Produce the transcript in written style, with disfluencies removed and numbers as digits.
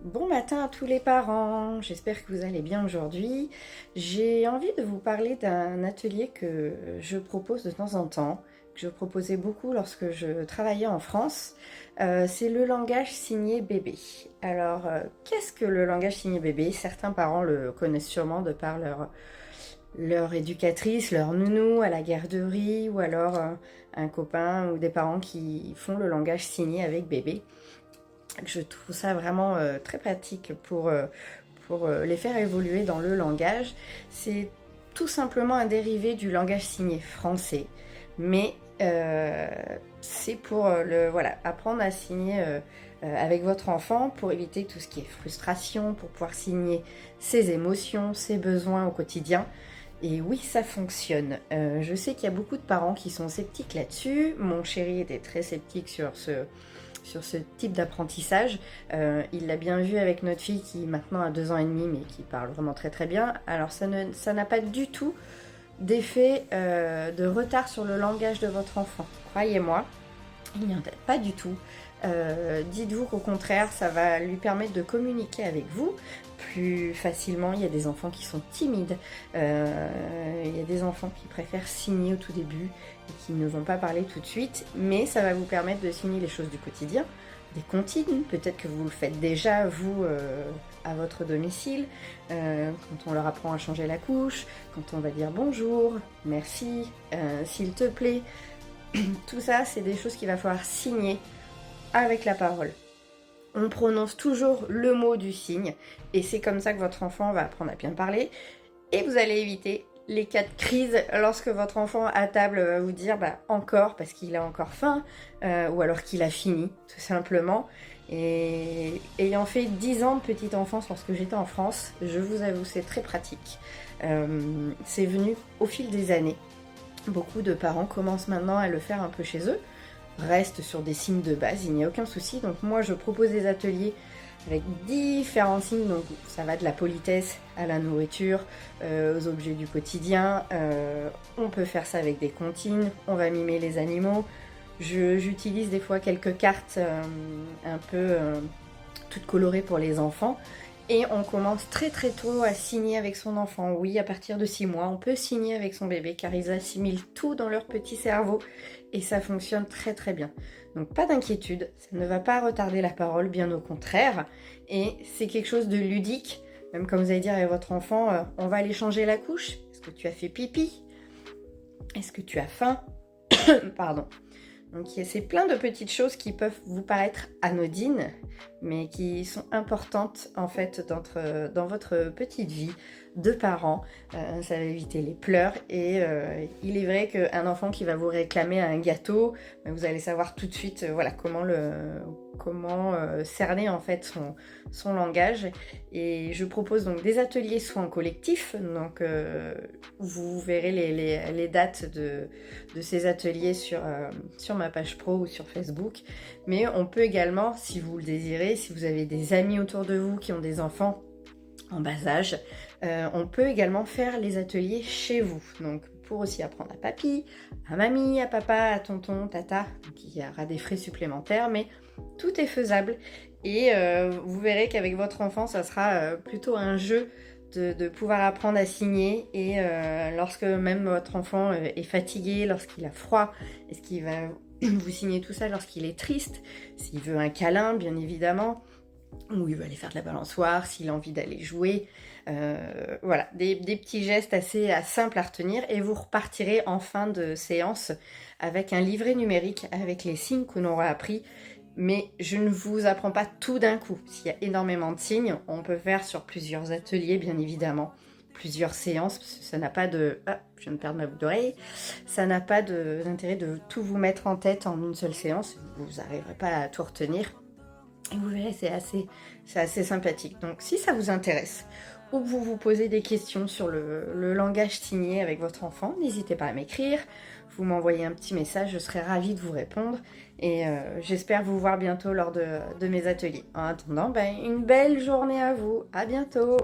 Bon matin à tous les parents, j'espère que vous allez bien aujourd'hui. J'ai envie de vous parler d'un atelier que je propose de temps en temps, que je proposais beaucoup lorsque je travaillais en France. C'est le langage signé bébé. Alors, qu'est-ce que le langage signé bébé? Certains parents le connaissent sûrement de par leur éducatrice, leur nounou à la garderie ou alors un copain ou des parents qui font le langage signé avec bébé. Je trouve ça vraiment très pratique pour les faire évoluer dans le langage. C'est tout simplement un dérivé du langage signé français, mais c'est pour voilà, apprendre à signer avec votre enfant pour éviter tout ce qui est frustration, pour pouvoir signer ses émotions, ses besoins au quotidien. Et oui, ça fonctionne. Je sais qu'il y a beaucoup de parents qui sont sceptiques là-dessus. Mon chéri était très sceptique sur ce type d'apprentissage. Il l'a bien vu avec notre fille qui maintenant a 2 ans et demi mais qui parle vraiment très très bien. Alors ça n'a pas du tout d'effet de retard sur le langage de votre enfant. Croyez-moi, il n'y en a pas du tout. Dites-vous qu'au contraire, ça va lui permettre de communiquer avec vous plus facilement. Il y a des enfants qui sont timides, il y a des enfants qui préfèrent signer au tout début et qui ne vont pas parler tout de suite, mais ça va vous permettre de signer les choses du quotidien, des comptines, peut-être que vous le faites déjà vous à votre domicile, quand on leur apprend à changer la couche, quand on va dire bonjour, merci, s'il te plaît. Tout ça, c'est des choses qu'il va falloir signer avec la parole. On prononce toujours le mot du signe et c'est comme ça que votre enfant va apprendre à bien parler et vous allez éviter les cas de crise lorsque votre enfant à table va vous dire encore parce qu'il a encore faim ou alors qu'il a fini tout simplement. Et ayant fait 10 ans de petite enfance lorsque j'étais en France, je vous avoue c'est très pratique. C'est venu au fil des années. Beaucoup de parents commencent maintenant à le faire un peu chez eux, restent sur des signes de base, il n'y a aucun souci. Donc moi je propose des ateliers avec différents signes, donc ça va de la politesse à la nourriture, aux objets du quotidien. On peut faire ça avec des comptines, on va mimer les animaux. J'utilise des fois quelques cartes un peu toutes colorées pour les enfants. Et on commence très très tôt à signer avec son enfant. Oui, à partir de 6 mois, on peut signer avec son bébé car ils assimilent tout dans leur petit cerveau et ça fonctionne très très bien. Donc pas d'inquiétude, ça ne va pas retarder la parole, bien au contraire. Et c'est quelque chose de ludique, même comme vous allez dire à votre enfant, on va aller changer la couche. Est-ce que tu as fait pipi? Est-ce que tu as faim? Pardon. Donc c'est plein de petites choses qui peuvent vous paraître anodines, mais qui sont importantes en fait dans votre petite vie de parents. Ça va éviter les pleurs et il est vrai qu'un enfant qui va vous réclamer un gâteau, vous allez savoir tout de suite voilà comment cerner en fait son langage. Et je propose donc des ateliers soit en collectif, donc vous verrez les dates de ces ateliers sur ma page pro ou sur Facebook. Mais on peut également, si vous le désirez, si vous avez des amis autour de vous qui ont des enfants en bas âge, on peut également faire les ateliers chez vous. Donc pour aussi apprendre à papy, à mamie, à papa, à tonton, tata, donc il y aura des frais supplémentaires, mais tout est faisable. Et vous verrez qu'avec votre enfant, ça sera plutôt un jeu de pouvoir apprendre à signer et lorsque même votre enfant est fatigué, lorsqu'il a froid, est-ce qu'il va vous signer tout ça lorsqu'il est triste, s'il veut un câlin bien évidemment, ou il veut aller faire de la balançoire, s'il a envie d'aller jouer, voilà, des petits gestes assez simples à retenir et vous repartirez en fin de séance avec un livret numérique avec les signes qu'on aura appris. Mais je ne vous apprends pas tout d'un coup. S'il y a énormément de signes, on peut faire sur plusieurs ateliers, bien évidemment, plusieurs séances, parce que ça n'a pas de... Ah, je viens de perdre ma boucle d'oreille. Ça n'a pas d'intérêt de tout vous mettre en tête en une seule séance. Vous n'arriverez pas à tout retenir. Et vous verrez, c'est assez sympathique. Donc si ça vous intéresse, ou que vous vous posez des questions sur le langage signé avec votre enfant, n'hésitez pas à m'écrire. Vous m'envoyez un petit message, je serai ravie de vous répondre. Et j'espère vous voir bientôt lors de mes ateliers. En attendant, une belle journée à vous. À bientôt.